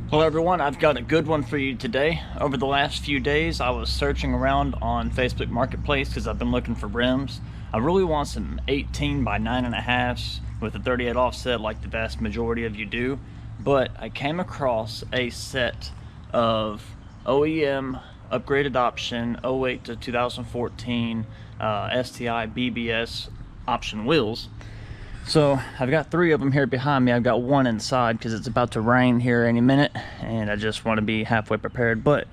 Hello everyone, I've got a good one for you today. Over the last few days I was searching around on Facebook Marketplace because I've been looking for rims. I really want some 18 by 9.5s with a 38 offset like the vast majority of you do, but I came across a set of OEM upgraded option 08 to 2014 STI BBS option wheels. So I've got 3 of them here behind me. I've got one inside because it's about to rain here any minute and I just want to be halfway prepared. But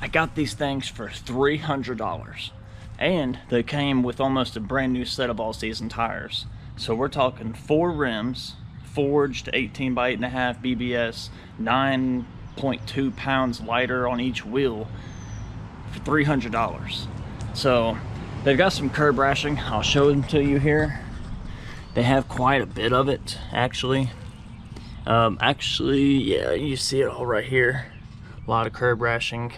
I got these things for $300 and they came with almost a brand new set of all-season tires. So we're talking 4 rims, forged 18 by 8.5 BBS, 9.2 pounds lighter on each wheel for $300. So they've got some curb rashing. I'll show them to you here. They have quite a bit of it, actually. Yeah, you see it all right here. A lot of curb rashing.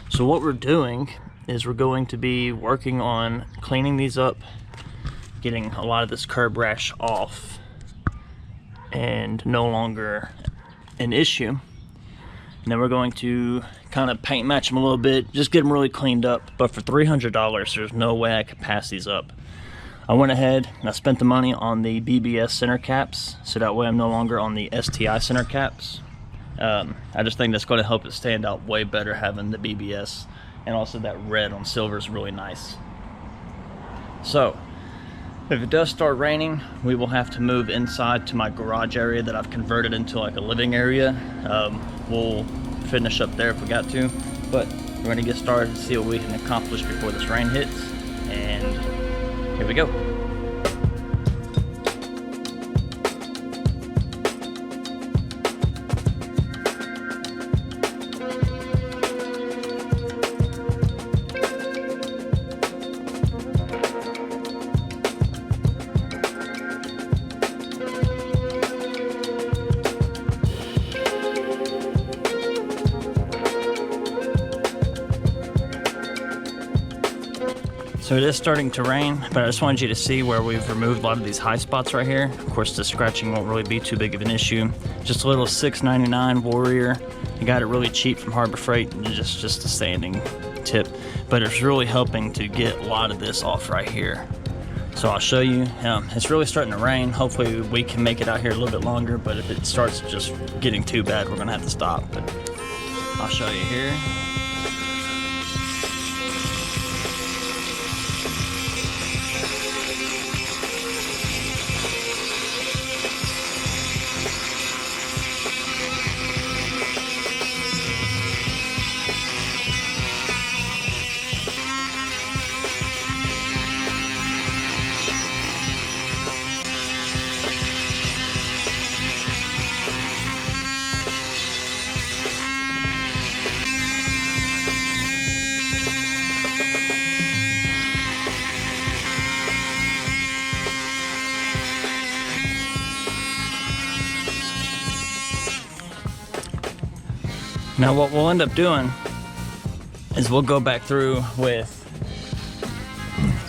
So what we're doing is we're going to be working on cleaning these up, getting a lot of this curb rash off, and no longer an issue. And then we're going to kind of paint match them a little bit, just get them really cleaned up. But for $300, there's no way I could pass these up. I went ahead and I spent the money on the BBS center caps, so that way I'm no longer on the STI center caps. I just think that's going to help it stand out way better having the BBS, and also that red on silver is really nice. So if it does start raining, we will have to move inside to my garage area that I've converted into like a living area. We'll finish up there if we got to, but we're going to get started and see what we can accomplish before this rain hits, and here we go. So it is starting to rain, but I just wanted you to see where we've removed a lot of these high spots right here. Of course, the scratching won't really be too big of an issue. Just a little $6.99 Warrior. I got it really cheap from Harbor Freight, just a sanding tip. But it's really helping to get a lot of this off right here. So I'll show you. It's really starting to rain. Hopefully we can make it out here a little bit longer, but if it starts just getting too bad, we're gonna have to stop. But I'll show you here. Now what we'll end up doing is we'll go back through with,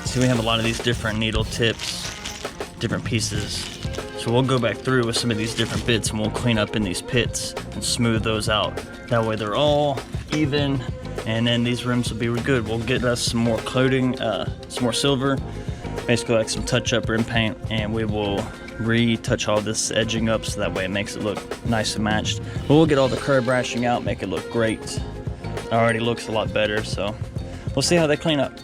see, we have a lot of these different needle tips, different pieces. So we'll go back through with some of these different bits and we'll clean up in these pits and smooth those out. That way they're all even, and then these rims will be good. We'll get us some more coating, some more silver, basically like some touch-up rim paint, and we will retouch all this edging up so that way it makes it look nice and matched. But we'll get all the curb rashing out, make it look great. It already looks a lot better, so we'll see how they clean up.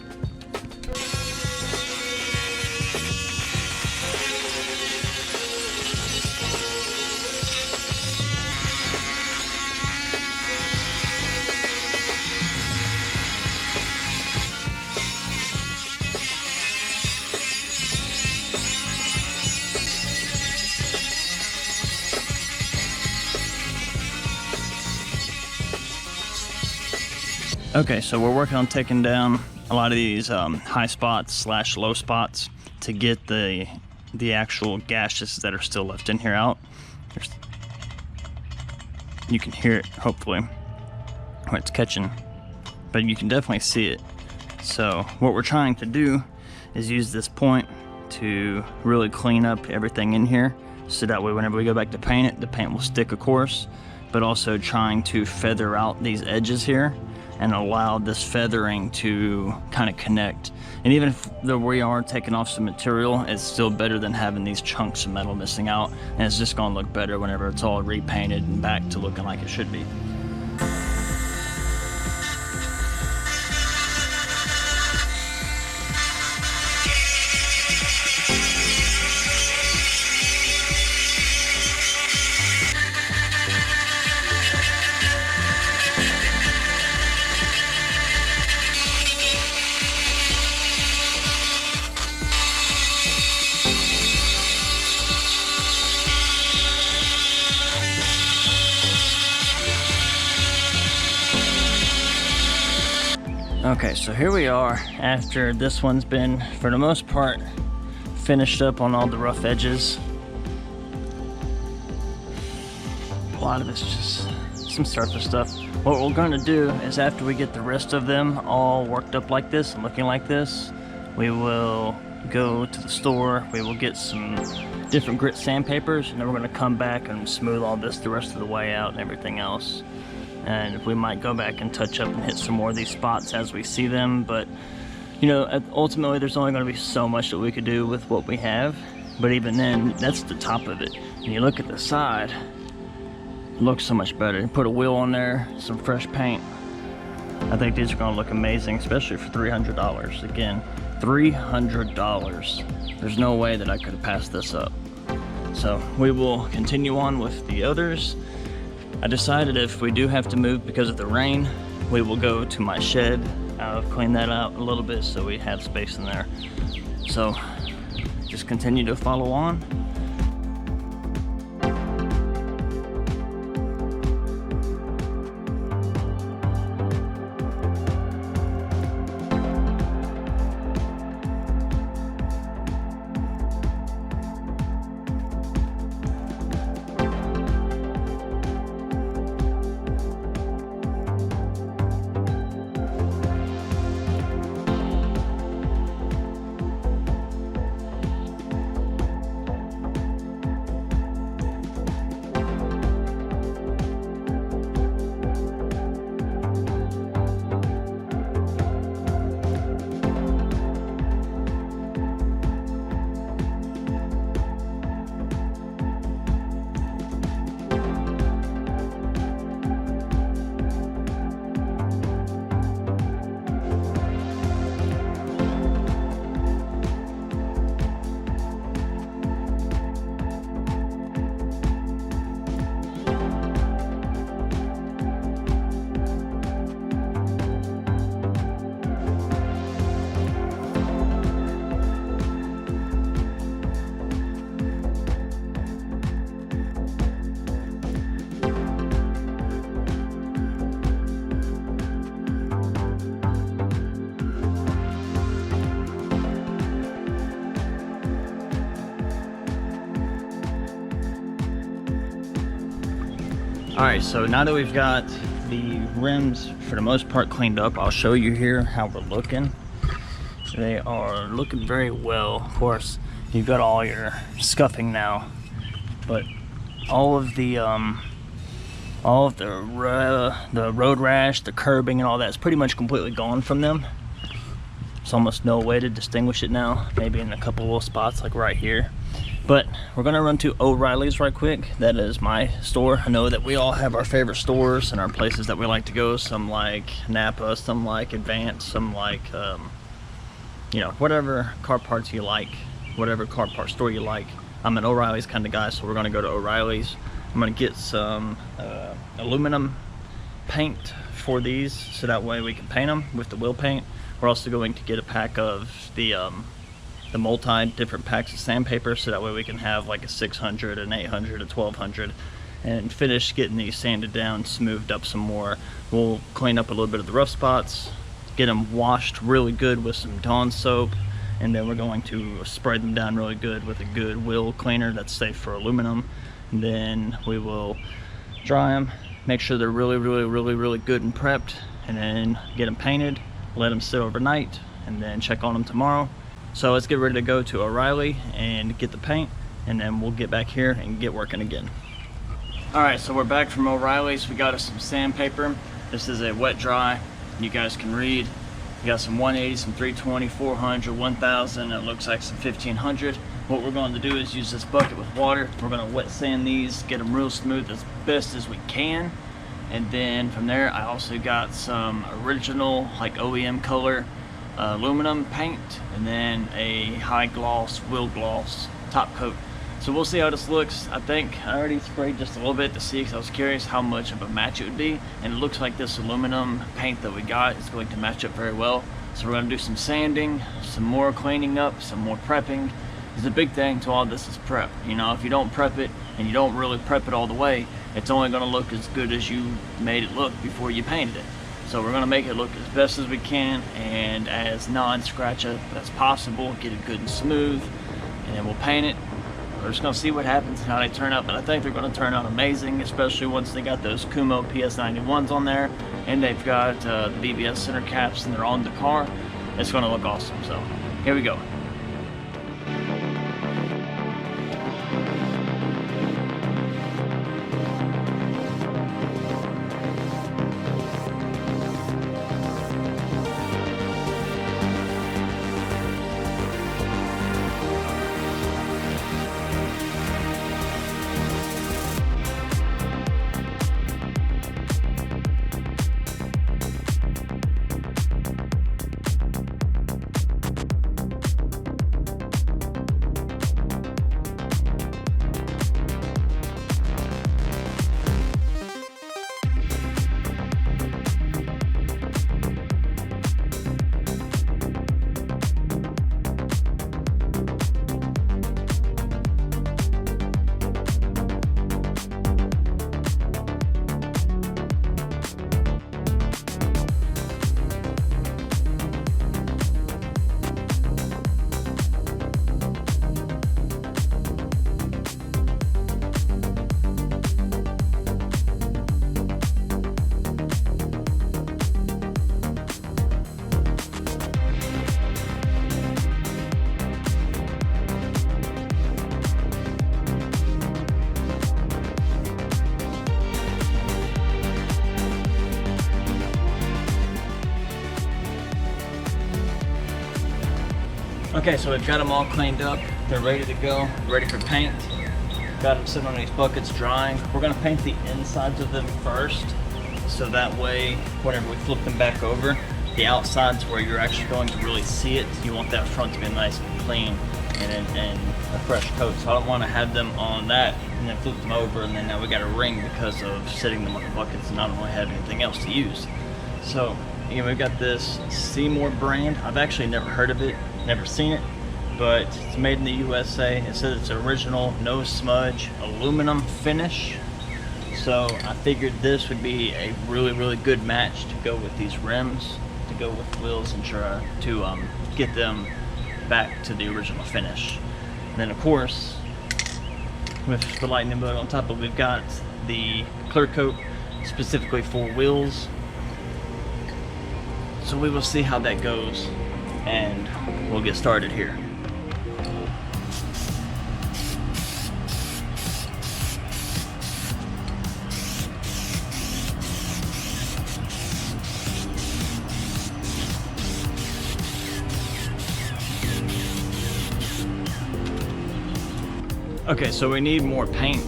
Okay, so we're working on taking down a lot of these high spots slash low spots to get the actual gashes that are still left in here out. You can hear it, hopefully, when it's catching, but you can definitely see it. So what we're trying to do is use this point to really clean up everything in here, so that way whenever we go back to paint it, the paint will stick, of course, but also trying to feather out these edges here and allow this feathering to kind of connect. And even if we are taking off some material, it's still better than having these chunks of metal missing out, and it's just gonna look better whenever it's all repainted and back to looking like it should be. Okay, so here we are after this one's been, for the most part, finished up on all the rough edges. A lot of it's just some surface stuff. What we're going to do is, after we get the rest of them all worked up like this and looking like this, we will go to the store, we will get some different grit sandpapers, and then we're going to come back and smooth all this the rest of the way out and everything else. And we might go back and touch up and hit some more of these spots as we see them, but you know, ultimately there's only going to be so much that we could do with what we have. But even then, that's the top of it. When you look at the side, it looks so much better. You put a wheel on there, some fresh paint. I think these are going to look amazing, especially for $300. Again, $300. There's no way that I could have passed this up. So we will continue on with the others. I decided if we do have to move because of the rain, we will go to my shed. I'll clean that out a little bit so we have space in there. So just continue to follow on. Alright, so now that we've got the rims for the most part cleaned up, I'll show you here how we're looking. They are looking very well. Of course, you've got all your scuffing now, but all of the road rash, the curbing and all that is pretty much completely gone from them. There's almost no way to distinguish it now, maybe in a couple little spots like right here. But we're gonna run to O'Reilly's right quick. That is my store. I know that we all have our favorite stores and our places that we like to go. Some like Napa, some like Advance, some like, you know, whatever car parts you like, whatever car part store you like. I'm an O'Reilly's kind of guy, so we're gonna go to O'Reilly's. I'm gonna get some aluminum paint for these, so that way we can paint them with the wheel paint. We're also going to get a pack of the multi different packs of sandpaper, so that way we can have like a 600, an 800, a 1200, and finish getting these sanded down, smoothed up some more. We'll clean up a little bit of the rough spots, get them washed really good with some Dawn soap, and then we're going to spray them down really good with a good wheel cleaner that's safe for aluminum. And then we will dry them, make sure they're really good and prepped, and then get them painted, let them sit overnight, and then check on them tomorrow. So let's get ready to go to O'Reilly and get the paint, and then we'll get back here and get working again. Alright, so we're back from O'Reilly's. We got us some sandpaper. This is a wet dry. You guys can read. We got some 180, some 320, 400, 1000. It looks like some 1500. What we're going to do is use this bucket with water. We're going to wet sand these, get them real smooth as best as we can. And then from there, I also got some original, like OEM color aluminum paint, and then a high gloss, wheel gloss top coat. So we'll see how this looks. I think I already sprayed just a little bit to see, because I was curious how much of a match it would be. And it looks like this aluminum paint that we got is going to match up very well. So we're going to do some sanding, some more cleaning up, some more prepping. Because the big thing to all this is prep. You know, if you don't prep it, and you don't really prep it all the way, it's only going to look as good as you made it look before you painted it. So we're going to make it look as best as we can and as non-scratch up as possible, get it good and smooth, and then we'll paint it. We're just going to see what happens and how they turn out, but I think they're going to turn out amazing, especially once they got those Kuhmo PS91s on there, and they've got the BBS center caps, and they're on the car. It's going to look awesome. So here we go. Okay, so we've got them all cleaned up. They're ready to go, ready for paint. Got them sitting on these buckets drying. We're gonna paint the insides of them first, so that way, whenever we flip them back over, the outsides where you're actually going to really see it, you want that front to be nice and clean and a fresh coat. So I don't want to have them on that and then flip them over, and then now we got a ring because of sitting them on the buckets and not really have anything else to use. So again, we've got this Seymour brand. I've actually never heard of it, never seen it, but it's made in the USA. It says it's original, no smudge, aluminum finish. So I figured this would be a really good match to go with these rims, to go with the wheels, and try to get them back to the original finish. And then of course, with the lightning bolt on top of it, we've got the clear coat specifically for wheels. So we will see how that goes, and we'll get started here. Okay, so we need more paint.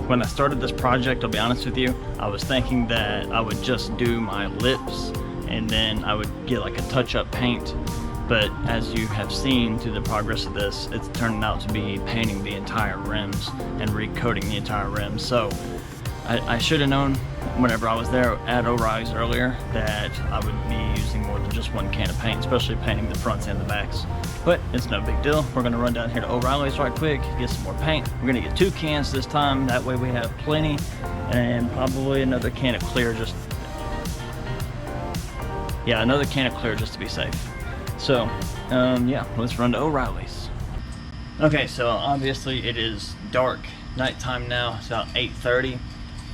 When I started this project, I'll be honest with you, I was thinking that I would just do my lips and then I would get like a touch-up paint. But as you have seen through the progress of this, it's turning out to be painting the entire rims and recoating the entire rims. So I should have known whenever I was there at O'Reilly's earlier that I would be using more than just one can of paint, especially painting the fronts and the backs. But it's no big deal. We're gonna run down here to O'Reilly's right quick, get some more paint. We're gonna get 2 cans this time, that way we have plenty, and probably another can of clear just, yeah, another can of clear just to be safe. So, yeah, let's run to O'Reilly's. Okay, so obviously it is dark, nighttime now, it's about 8:30,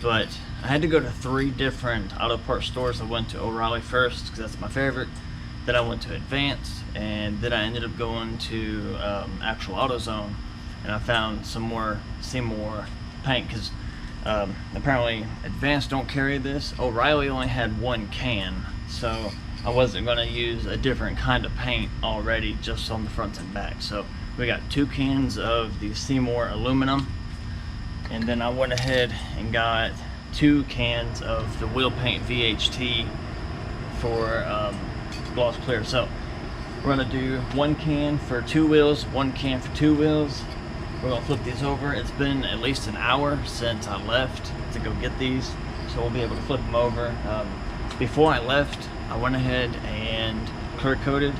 but I had to go to 3 different auto parts stores. I went to O'Reilly first, because that's my favorite. Then I went to Advance, and then I ended up going to Actual AutoZone, and I found some more Seymour paint, because Apparently Advanced don't carry this. O'Reilly only had 1 can, so I wasn't going to use a different kind of paint already just on the front and back. So we got 2 cans of the Seymour aluminum, and then I went ahead and got 2 cans of the wheel paint VHT for gloss clear. So we're going to do 1 can for 2 wheels, 1 can for 2 wheels. We're going to flip these over. It's been at least an hour since I left to go get these, so we'll be able to flip them over. Before I left, I went ahead and clear coated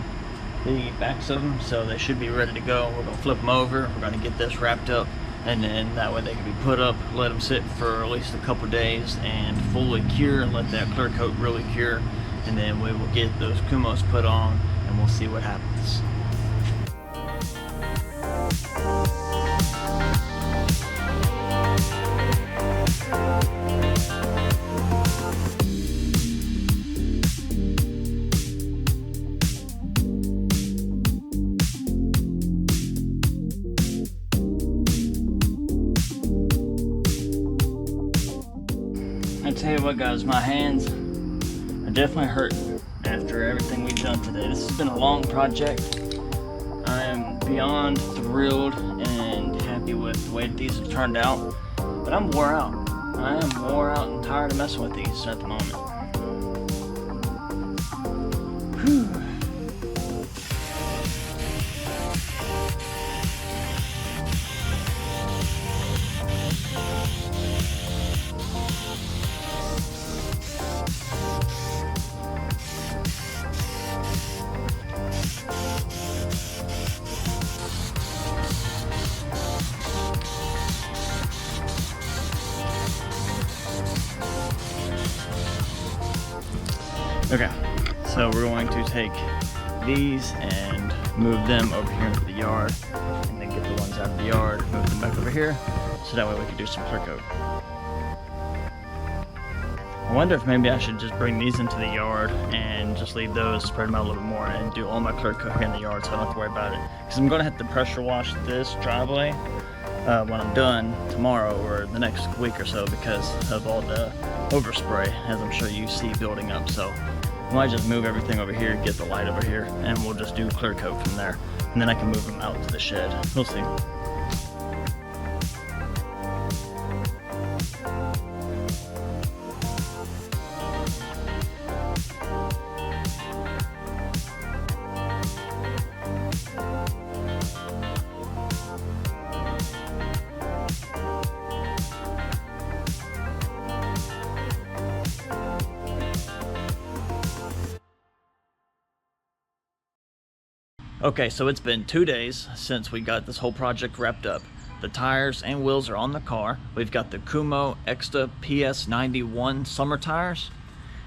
the backs of them, so they should be ready to go. We're going to flip them over. We're going to get this wrapped up, and then that way they can be put up, let them sit for at least a couple days and fully cure, and let that clear coat really cure, and then we will get those Kuhmos put on and we'll see what happens. I tell you what, guys, my hands are definitely hurting after everything we've done today. This has been a long project. I am beyond thrilled and happy with the way these have turned out, but I'm wore out. I am wore out and tired of messing with these at the moment. Whew. Okay, so we're going to take these and move them over here into the yard, and then get the ones out of the yard, move them back over here, so that way we can do some clear coat. I wonder if maybe I should just bring these into the yard and just leave those, spread them out a little bit more, and do all my clear coat here in the yard so I don't have to worry about it. Because I'm going to have to pressure wash this driveway when I'm done tomorrow or the next week or so, because of all the overspray, as I'm sure you see building up. So I might just move everything over here, get the light over here, and we'll just do clear coat from there. And then I can move them out to the shed. We'll see. Okay, so it's been 2 days since we got this whole project wrapped up. The tires and wheels are on the car. We've got the Kuhmo Ecsta PS91 summer tires.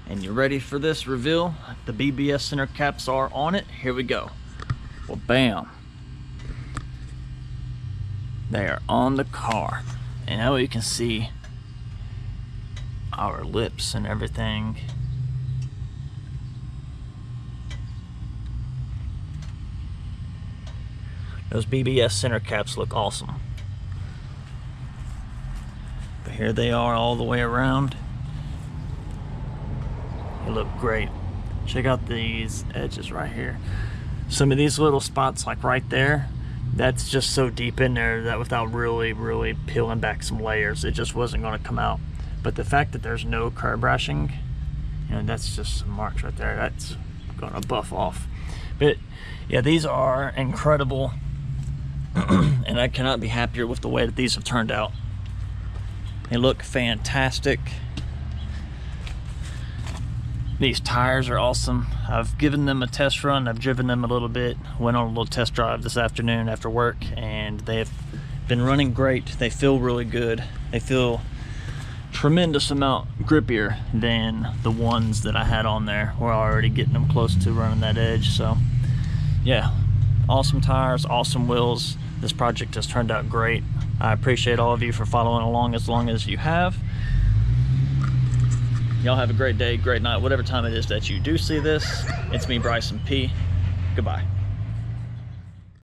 And you ready for this reveal? The BBS center caps are on it. Here we go. Well, bam. They are on the car. And now you can see our lips and everything. Those BBS center caps look awesome. But here they are all the way around. They look great. Check out these edges right here. Some of these little spots, like right there, that's just so deep in there that without really peeling back some layers, it just wasn't going to come out. But the fact that there's no curb rashing, you know, that's just some marks right there. That's going to buff off. But yeah, these are incredible. And I cannot be happier with the way that these have turned out. They look fantastic. These tires are awesome. I've given them a test run. I've driven them a little bit. Went on a little test drive this afternoon after work, and they have been running great. They feel really good. They feel tremendous amount grippier than the ones that I had on there. We're already getting them close to running that edge. So yeah, awesome tires, awesome wheels. This project has turned out great. I appreciate all of you for following along as long as you have. Y'all have a great day, great night, whatever time it is that you do see this. It's me, Bryson P. Goodbye.